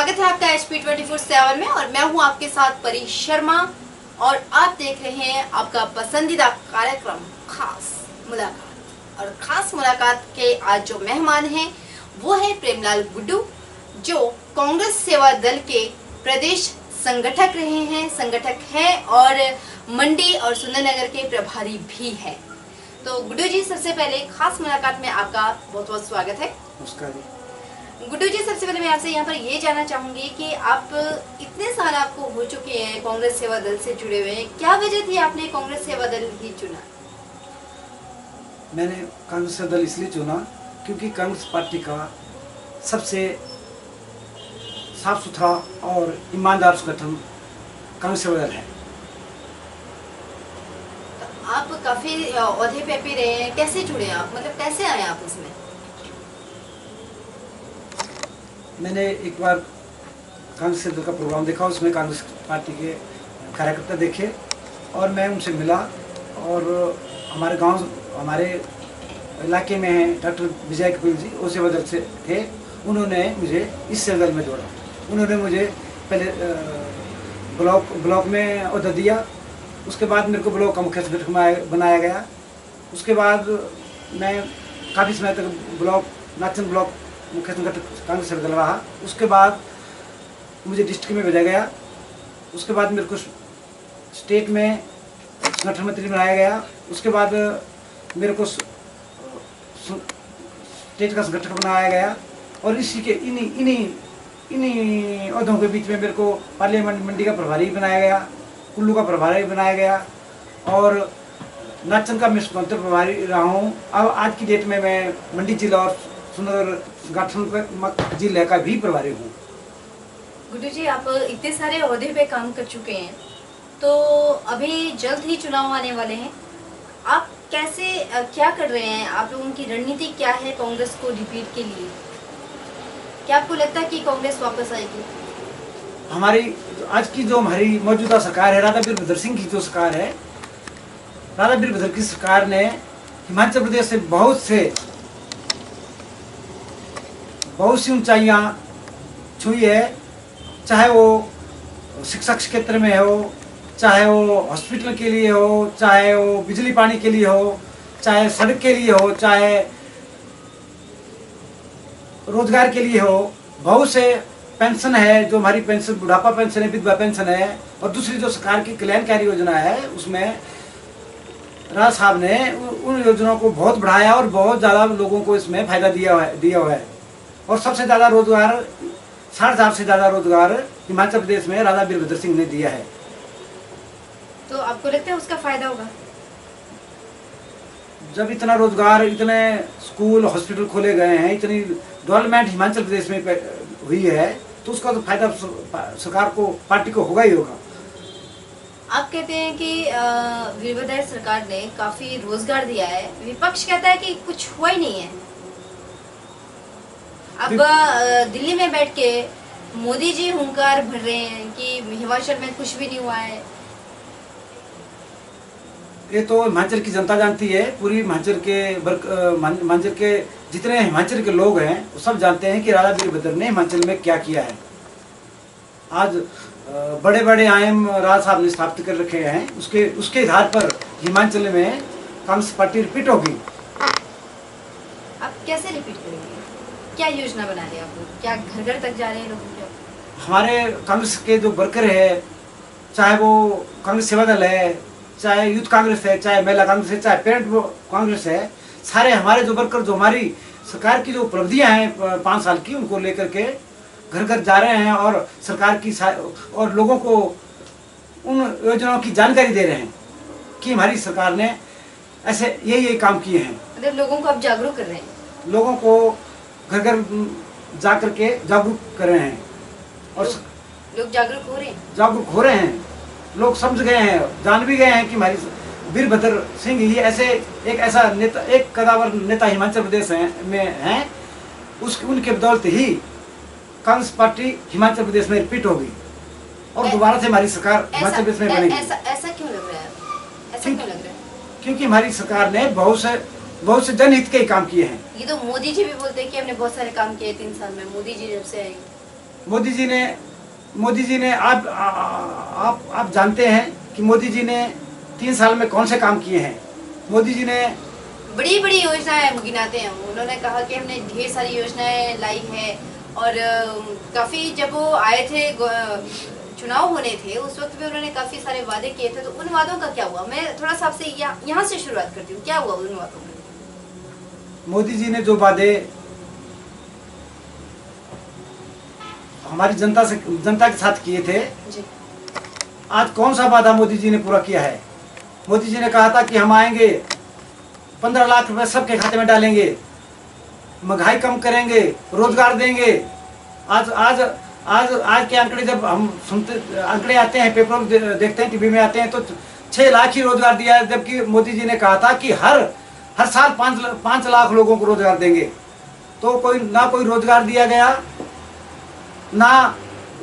स्वागत है आपका HP24/7 में और मैं हूं आपके साथ परी शर्मा और आप देख रहे हैं आपका पसंदीदा कार्यक्रम खास मुलाकात। और खास मुलाकात के आज जो मेहमान हैं वो है प्रेमलाल गुड्डू, जो कांग्रेस सेवा दल के प्रदेश संगठक रहे हैं, संगठक हैं और मंडी और सुंदरनगर के प्रभारी भी हैं। तो गुड्डू जी, सबसे पहले खास मुलाकात में आपका बहुत बहुत स्वागत है। नमस्कार जी। गुड्डू जी, सबसे पहले मैं आपसे यहाँ पर ये जानना चाहूंगी कि आप इतने साल आपको हो चुके हैं कांग्रेस सेवा दल से जुड़े हुए हैं, क्या वजह थी आपने कांग्रेस सेवा दल ही चुना? मैंने कांग्रेस सेवा दल इसलिए चुना क्योंकि कांग्रेस पार्टी का सबसे साफ सुथरा और ईमानदार संगठन कांग्रेस सेवा दल है। तो आप काफी ओहदे पे भी रहे हैं, कैसे जुड़े आप, मतलब कैसे आए आप उसमें? मैंने एक बार कांग्रेस सेवा दल का प्रोग्राम देखा, उसमें कांग्रेस पार्टी के कार्यकर्ता देखे और मैं उनसे मिला। और हमारे इलाके में हैं डॉक्टर विजय कपिल जी, वो सेवा दल से थे, उन्होंने मुझे इस सेवा दल में जोड़ा। उन्होंने मुझे पहले ब्लॉक में ओहदा दिया, उसके बाद मेरे को ब्लॉक का मुख्य संगठक बनाया गया। उसके बाद मैं काफ़ी समय तक नाचन ब्लॉक मुख्य संगठक कांग्रेस सेवा दल रहा। उसके बाद मुझे डिस्ट्रिक्ट में भेजा गया। उसके बाद मेरे को स्टेट में संगठन मंत्री बनाया गया। उसके बाद मेरे को स्टेट का संगठक बनाया गया और इसी के इन्हीं ओहदों के बीच में मेरे को पार्लियामेंट मंडी का प्रभारी बनाया गया, कुल्लू का प्रभारी बनाया गया और नाचन का मैं स्वतंत्र प्रभारी रहा हूँ। अब आज की डेट में मैं मंडी जिला और सुंदरनगर जिले का भी प्रभारी हूँ। गुड्डू जी, आप इतने सारे ओहदे पे काम कर चुके हैं, तो अभी जल्द ही चुनाव आने वाले हैं, आप क्या कर रहे हैं? आप लोगों की रणनीति क्या है कांग्रेस को रिपीट के लिए? क्या आपको लगता है कि कांग्रेस वापस आएगी? हमारी आज की जो हमारी मौजूदा सरकार है, राधा वीरभद्र सिंह की जो सरकार है, राधा वीरभद्र की सरकार ने हिमाचल प्रदेश से बहुत सी ऊंचाइयां छुई है। चाहे वो शिक्षा क्षेत्र में हो, चाहे वो हॉस्पिटल के लिए हो, चाहे वो बिजली पानी के लिए हो, चाहे सड़क के लिए हो, चाहे रोजगार के लिए हो। बहुत से पेंशन है, जो हमारी पेंशन बुढ़ापा पेंशन है, विधवा पेंशन है और दूसरी जो सरकार की कल्याणकारी योजना है, उसमें राज साहब ने उन योजनाओं को बहुत बढ़ाया और बहुत ज़्यादा लोगों को इसमें फायदा दिया हुआ है। और सबसे ज़्यादा रोजगार 60,000 से ज़्यादा रोजगार हिमाचल प्रदेश में राधा वीरभद्र सिंह ने दिया है। तो आपको लगता है उसका फायदा होगा? जब इतना रोजगार, इतने स्कूल हॉस्पिटल खोले गए हैं, इतनी डेवलपमेंट हिमाचल प्रदेश में हुई है, तो उसका तो फायदा सरकार को, पार्टी को होगा ही होगा। आप कहते हैं कि वीरभद्र सरकार ने काफी रोजगार दिया है, विपक्ष कहता है कि कुछ हुआ ही नहीं है। अब दिल्ली में बैठ के मोदी जी हुंकार भर रहे हैं कि हिमाचल में कुछ भी नहीं हुआ है। ये तो हिमाचल की जनता जानती है, पूरी हिमाचल के जितने हिमाचल के लोग हैं वो सब जानते हैं कि राधा वीरभद्र ने हिमाचल में क्या किया है। आज बड़े बड़े आईएम राज साहब ने स्थापित कर रखे हैं, उसके आधार पर हिमाचल में कांग्रेस पार्टी रिपीट होगी। आप कैसे रिपीट करेंगे? क्या योजना बना रहे हैं आप लोग? क्या घर घर तक जा रहे हैं लोगों के? हमारे कांग्रेस के जो वर्कर है, चाहे वो कांग्रेस सेवा दल है, चाहे यूथ कांग्रेस है, चाहे महिला कांग्रेस है, चाहे पेरेंट कांग्रेस है, सारे हमारे जो वर्कर, जो हमारी सरकार की जो उपलब्धियां हैं 5 साल की, उनको लेकर के घर घर जा रहे हैं और सरकार की और लोगों को उन योजनाओं की जानकारी दे रहे हैं कि हमारी सरकार ने ऐसे यही काम किए हैं। मतलब लोगों को आप जागरूक कर रहे हैं? लोगों को घर घर जा करके जागरूक कर रहे हैं और लोग जागरूक हो रहे हैं। लोग समझ गए हैं, जान भी गए हैं कि हमारी वीरभद्र सिंह ही ऐसा नेता, एक कदावर नेता हिमाचल प्रदेश में हैं। उनके बदौलत ही कांग्रेस पार्टी हिमाचल प्रदेश में रिपीट होगी और दोबारा से हमारी सरकार हिमाचल प्रदेश में बनेगी। ऐसा क्यों लग रहा है? ऐसा क्यों लग रहा है? क्योंकि हमारी सरकार ने बहुत से जनहित के काम किए हैं। ये तो मोदी जी भी बोलते हैं कि हमने बहुत सारे काम किए 3 साल में, मोदी जी जब से आए। मोदी जी ने आप जानते हैं कि मोदी जी ने 3 साल में कौन से काम किए हैं। मोदी जी ने बड़ी बड़ी योजनाएं गिनाते हैं। उन्होंने कहा कि हमने ढेर सारी योजनाएं लाई है और काफी जब वो आए थे चुनाव होने थे उस वक्त भी उन्होंने काफी सारे वादे किए थे। तो उन वादों का क्या हुआ? मैं थोड़ा सा आपसे यहाँ से शुरुआत करती हूँ, क्या हुआ उन वादों में? मोदी जी ने जो वादे हमारी जनता के साथ किए थे जी। आज कौन सा वादा मोदी जी ने पूरा किया है? मोदी जी ने कहा था कि हम आएंगे 15 लाख रुपए सबके खाते में डालेंगे, महंगाई कम करेंगे, रोजगार देंगे। आज आज आज आज के आंकड़े जब हम सुनते आंकड़े आते हैं, पेपर में देखते हैं, टीवी में आते हैं तो 6 लाख ही रोजगार दिया है, जबकि मोदी जी ने कहा था कि हर साल 5 लाख लोगों को रोजगार देंगे। तो कोई रोजगार दिया गया, ना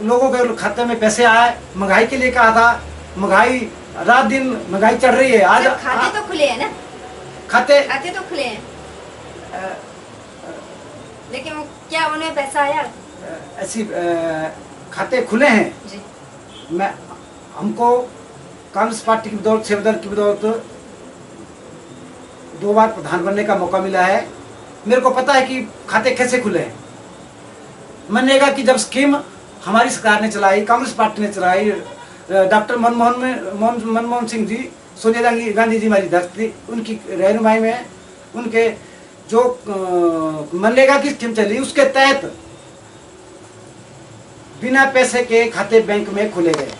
लोगों के खाते में पैसे आए। महंगाई के लिए कहा था, महंगाई रात दिन महंगाई चढ़ रही है। आज खाते तो खुले हैं ना, खाते तो खुले हैं, लेकिन क्या उन्हें पैसा आया? ऐसी खाते खुले हैं जी। हमको कांग्रेस पार्टी की बदौलत, सेवादल की बदौलत 2 बार प्रधान बनने का मौका मिला है। मेरे को पता है कि खाते कैसे खुले हैं। मनरेगा की जब स्कीम हमारी सरकार ने चलाई, कांग्रेस पार्टी ने चलाई, डॉक्टर मनमोहन सिंह जी, सोनिया गांधी जी हमारी धरती, उनकी रहनुमाई में उनके जो मनरेगा की स्कीम चली उसके तहत बिना पैसे के खाते बैंक में खोले गए।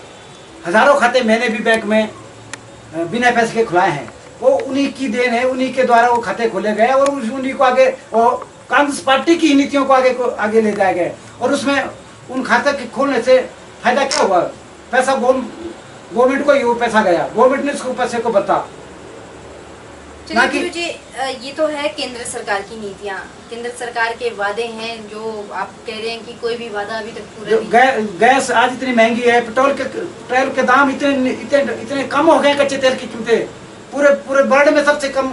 हजारों खाते मैंने भी बैंक में बिना पैसे के खुलाए हैं। वो उन्हीं की देन है, उन्हीं के द्वारा वो खाते खोले गए और उन्हीं को आगे कांग्रेस पार्टी की नीतियों को आगे ले जाए गए। और उसमें उन खाते के खोलने से फायदा क्या हुआ? पैसा गवर्नमेंट को ही वो पैसा गया, गवर्नमेंट ने उसको पैसे को बता। चलिए गुरु जी, ये तो है केंद्र सरकार की नीतियाँ, केंद्र सरकार के वादे हैं जो आप कह रहे हैं कि कोई भी वादा अभी तक पूरा नहीं। गैस आज इतनी महंगी है, पेट्रोल के दाम इतने कम हो गए, कच्चे तेल की कीमतें पूरे वर्ल्ड में सबसे कम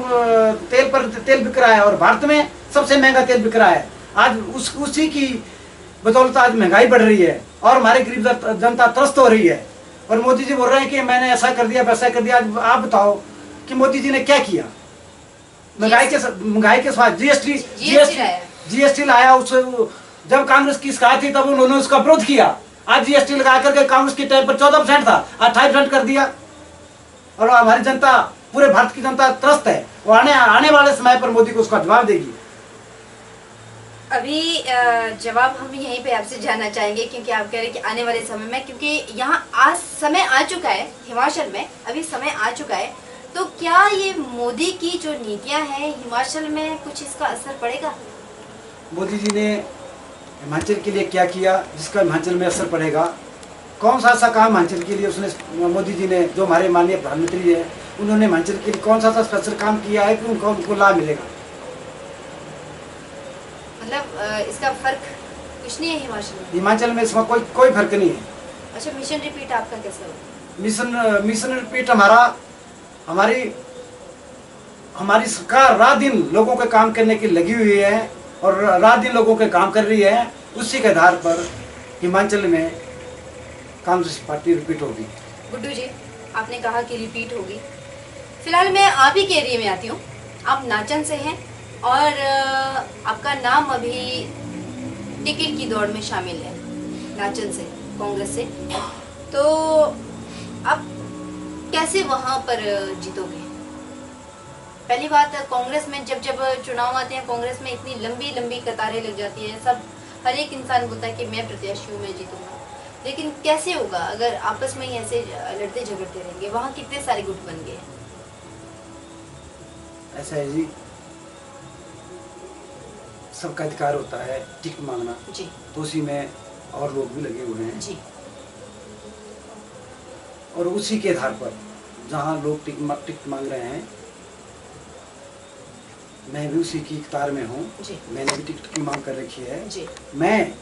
तेल बिक रहा है और भारत में सबसे महंगा तेल बिक रहा है। आज उसी की बदौलत आज महंगाई बढ़ रही है और हमारे गरीब जनता त्रस्त हो रही है। और मोदी जी बोल रहे हैं कि मैंने ऐसा कर दिया, वैसा कर दिया। आज आप बताओ कि मोदी जी ने क्या किया? महंगाई के साथ जीएसटी लाया। उस जब कांग्रेस की सरकार थी तब उन्होंने उसका विरोध किया। आज जीएसटी लगा करके कांग्रेस की टाइम पर 14% था, 28% कर दिया। और हमारी जनता, पूरे भारत की जनता त्रस्त है। वो आने वाले समय पर मोदी को उसका जवाब देगी। अभी जवाब हम यहीं पे आपसे जानना चाहेंगे, क्योंकि आप कह रहे हैं कि आने वाले समय में, क्योंकि यहाँ आज समय आ चुका है, हिमाचल में अभी समय आ चुका है, तो क्या ये मोदी की जो नीतियां हैं हिमाचल में कुछ इसका असर पड़ेगा? मोदी जी ने हिमाचल के लिए क्या किया जिसका हिमाचल में असर पड़ेगा? कौन सा ऐसा काम हिमाचल के लिए उसने, मोदी जी ने, जो हमारे माननीय प्रधानमंत्री है, उन्होंने हिमाचल के लिए कौन सा स्पेशल काम किया है कि उनको लाभ मिलेगा? मतलब इसका फर्क कुछ नहीं है हिमाचल में इसमें कोई फर्क नहीं है। अच्छा, मिशन रिपीट आपका कैसा होगा? मिशन रिपीट हमारी सरकार रात दिन लोगों के काम करने की लगी हुई है और रात दिन लोगों के काम कर रही है। उसी के आधार पर हिमाचल में कांग्रेस पार्टी रिपीट होगी। गुड्डू जी, आपने कहा कि रिपीट होगी। फिलहाल मैं आप ही के एरिया में आती हूँ। आप नाचन से हैं और आपका नाम अभी टिकट की दौड़ में शामिल है नाचन से, कांग्रेस से। तो आप कैसे वहां पर जीतोगे? पहली बात, कांग्रेस में जब चुनाव आते हैं, कांग्रेस में इतनी लंबी कतारें लग जाती है। सब हर एक इंसान बोलता है कि मैं प्रत्याशी हूँ, मैं जीतूंगा। लेकिन कैसे होगा अगर आपस में ही ऐसे लड़ते झगड़ते रहेंगे? वहाँ कितने सारे गुट बन गए। ऐसा है जी, सबका अधिकार होता है टिकट मांगना जी, तो उसी में और लोग भी लगे हुए हैं जी। और उसी के आधार पर जहाँ लोग टिकट मांग रहे हैं, मैं भी उसी की कतार में हूँ। मैंने भी टिकट की मांग कर रखी है जी। मैं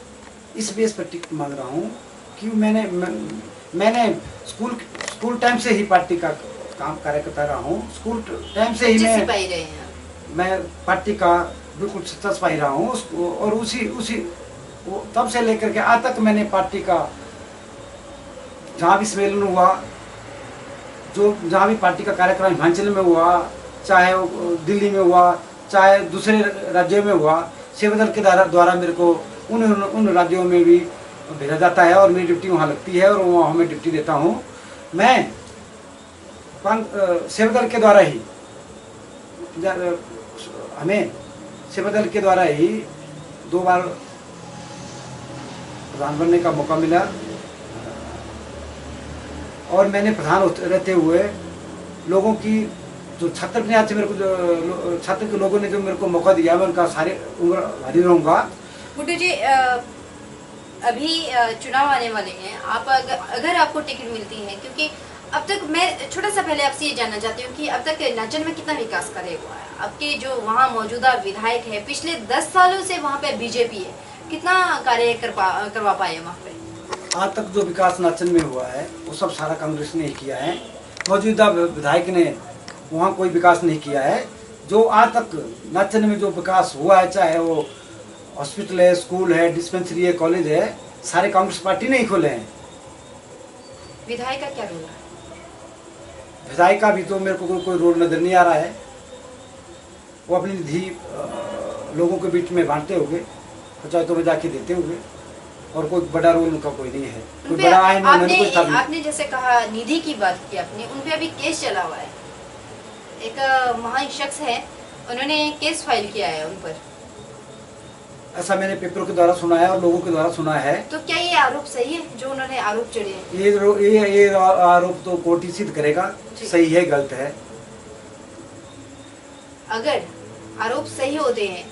इस बेस पर टिकट मांग रहा हूँ कि मैंने स्कूल टाइम से ही पार्टी का काम कार्यकर्ता रहा हूँ। स्कूल टाइम से ही मैं पार्टी का बिल्कुल सत्ता सिपाही रहा हूँ और वो तब से लेकर के आज तक मैंने पार्टी का जहाँ भी सम्मेलन हुआ, जो जहाँ भी पार्टी का कार्यक्रम हिमाचल में हुआ, चाहे वो दिल्ली में हुआ, चाहे दूसरे राज्यों में हुआ, सेवा दल के द्वारा मेरे को उन राज्यों में भी भेजा जाता है और मेरी ड्यूटी वहाँ लगती है और वहाँ मैं ड्यूटी देता हूँ। मैं सेवा दल के द्वारा ही हमें सेवा दल के द्वारा ही 2 बार प्रधान बनने का मौका मिला और मैंने प्रधान रहते हुए लोगों की जो छात्र से मेरे को छात्र के लोगों ने जो मेरे को मौका दिया, मैं उनका सारे उम्र भारी रहूँगा। गुड्डू जी, अभी चुनाव आने वाले हैं, आप अगर आपको टिकट मिलती है, क्योंकि अब तक मैं छोटा सा पहले आपसे ये जानना चाहती हूँ कि अब तक नाचन में कितना विकास कार्य हुआ है? आपके जो वहाँ मौजूदा विधायक है, पिछले 10 सालों से वहाँ पे बीजेपी है, कितना कार्य करवा पाए वहाँ पे? आज तक जो विकास नाचन में हुआ है वो सब सारा कांग्रेस ने ही किया है। मौजूदा विधायक ने वहाँ कोई विकास नहीं किया है। जो आज तक नाचन में जो विकास हुआ है, चाहे वो हॉस्पिटल है, स्कूल है, डिस्पेंसरी है, कॉलेज है, सारे कांग्रेस पार्टी ने ही खोले हैं। विधायक का क्या रोल है? विधायक का भी तो मेरे को कोई रोल नजर नहीं आ रहा है। वो अपनी निधि लोगों के बीच में बांटते होंगे, चाहे तो में जाके देते होंगे, और कोई बड़ा रोल उनका कोई नहीं है। कोई बड़ा आयन आपने जैसे कहा निधि की बात की आपने, उनपे अभी केस चला हुआ है। एक महान शख्स है, उन्होंने केस फाइल किया है उन पर। ऐसा मैंने पेपरों के द्वारा सुना है और लोगों के द्वारा सुना है। तो क्या ये आरोप सही है जो उन्होंने आरोप चढ़े हैं? ये आरोप तो कोर्ट ही सिद्ध करेगा सही है गलत है। अगर आरोप सही होते हैं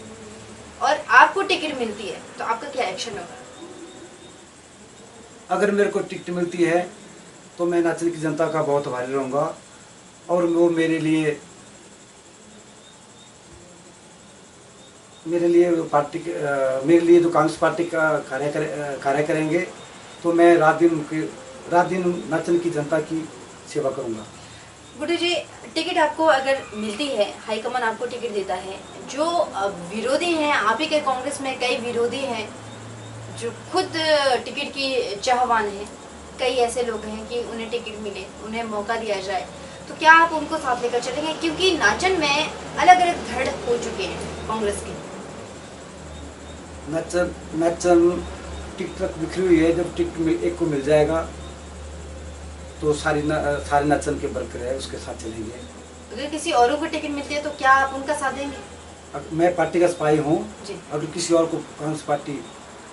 और आपको टिकट मिलती है तो आपका क्या एक्शन होगा? अगर मेरे को टिकट मिलती है तो मैं नाचन की जनता का बहुत आभारी रहूँगा और वो मेरे लिए पार्टी मेरे लिए जो कांग्रेस पार्टी का कार्य करेंगे तो मैं रात दिन नाचन की जनता की सेवा करूँगा। गुड्डू जी, टिकट आपको अगर मिलती है, हाईकमान आपको टिकट देता है, जो विरोधी हैं, आप ही के कांग्रेस में कई विरोधी हैं जो खुद टिकट की चाहवान हैं, कई ऐसे लोग हैं कि उन्हें टिकट मिले, उन्हें मौका दिया जाए, तो क्या आप उनको साथ लेकर चलेंगे? क्योंकि नाचन में अलग अलग धड़ हो चुके हैं कांग्रेस के। नाचन टिकट बिखरी हुई है। जब टिकट एक को मिल जाएगा तो सारे नाचन के वर्कर है उसके साथ चलेंगे। अगर किसी और को टिकट मिलती है तो क्या आप उनका साथ देंगे? मैं पार्टी का सिपाही हूँ, अगर किसी और को कांग्रेस पार्टी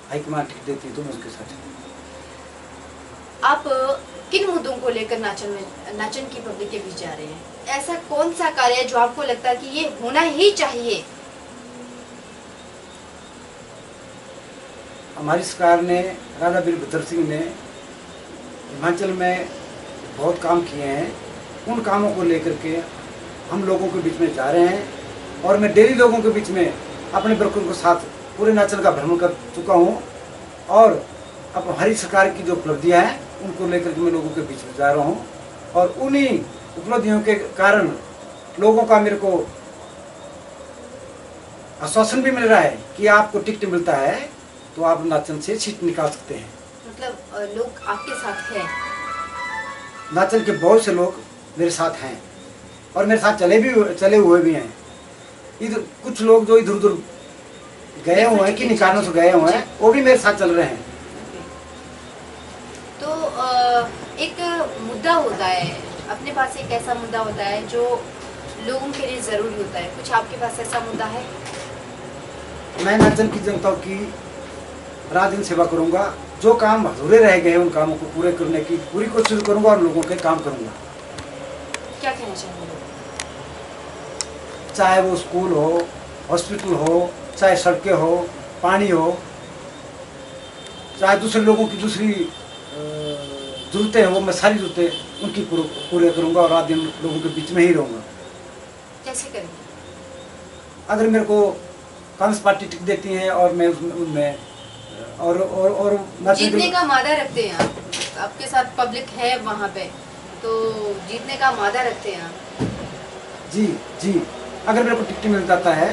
हाईकमान टिकट देती है तो मैं उसके साथ। आप किन मुद्दों को लेकर नाचन की पब्लिक के बीच जा रहे हैं? ऐसा कौन सा कार्य है जो आपको लगता है कि ये होना ही चाहिए? हमारी सरकार ने, राजा वीरभद्र सिंह ने हिमाचल में बहुत काम किए हैं। उन कामों को लेकर के हम लोगों के बीच में जा रहे हैं और मैं डेली लोगों के बीच में अपने वर्करों के साथ पूरे हिमाचल का भ्रमण कर चुका हूँ और अब हमारी सरकार की जो उपलब्धियाँ हैं उनको लेकर के मैं लोगों के बीच में जा रहा हूँ और उन्हीं उपलब्धियों के कारण लोगों का मेरे को आश्वासन भी मिल रहा है कि आपको टिकट मिलता है तो आप नाचन से सीट निकाल सकते हैं। मतलब लोग आपके साथ हैं? नाचन के बहुत से लोग मेरे साथ हैं और मेरे साथ चले हुए भी हैं। इधर कुछ लोग जो इधर उधर गए हुए हैं, किन्हीं कारणों से गए हुए हैं, वो भी मेरे साथ चल रहे हैं। तो एक मुद्दा होता है, अपने पास एक ऐसा मुद्दा होता है जो लोगों के लिए जरूरी होता है, कुछ आपके पास ऐसा मुद्दा है? मैं नाचन की जनता की रात दिन सेवा करूंगा। जो काम अधूरे रह गए हैं उन कामों को पूरे करने की पूरी कोशिश करूंगा और लोगों के काम करूंगा। क्या कहना चाहेंगे? चाहे वो स्कूल हो, हॉस्पिटल हो, चाहे सड़कें हो, पानी हो, चाहे दूसरे लोगों की दूसरी जरूरतें हो, मैं सारी जरूरतें उनकी पूरे करूंगा और रात दिन लोगों के बीच में ही रहूंगा। कैसे करेंगे? अगर मेरे को कांग्रेस पार्टी टिकट देती है और मैं उनमें और जीतने का मादा रखते हैं आप, आपके साथ पब्लिक है वहाँ पे, तो जीतने का मादा रखते हैं आप? जी, अगर मेरे को टिकट मिल जाता है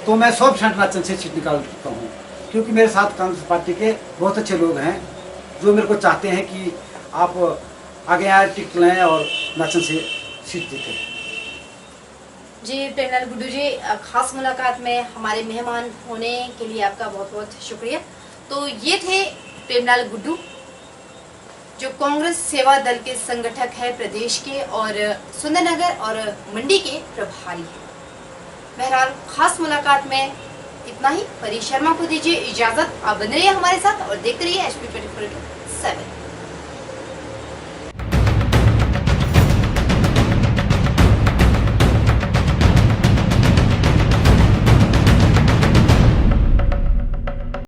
तो मैं 100% नाचन से सीट निकाल सकता हूँ, क्योंकि मेरे साथ कांग्रेस पार्टी के बहुत अच्छे लोग हैं जो मेरे को चाहते हैं कि आप आगे आए, टिकट लें और इलेक्शन से सीट जीतें। जी प्रेमलाल गुड्डू जी, खास मुलाकात में हमारे मेहमान होने के लिए आपका बहुत बहुत शुक्रिया। तो ये थे प्रेमलाल गुड्डू, जो कांग्रेस सेवा दल के संगठक है प्रदेश के और सुंदरनगर और मंडी के प्रभारी हैं। बहरहाल खास मुलाकात में इतना ही। परी शर्मा को दीजिए इजाजत। आप बने रहिए हमारे साथ और देखते रहिए HP 24/7।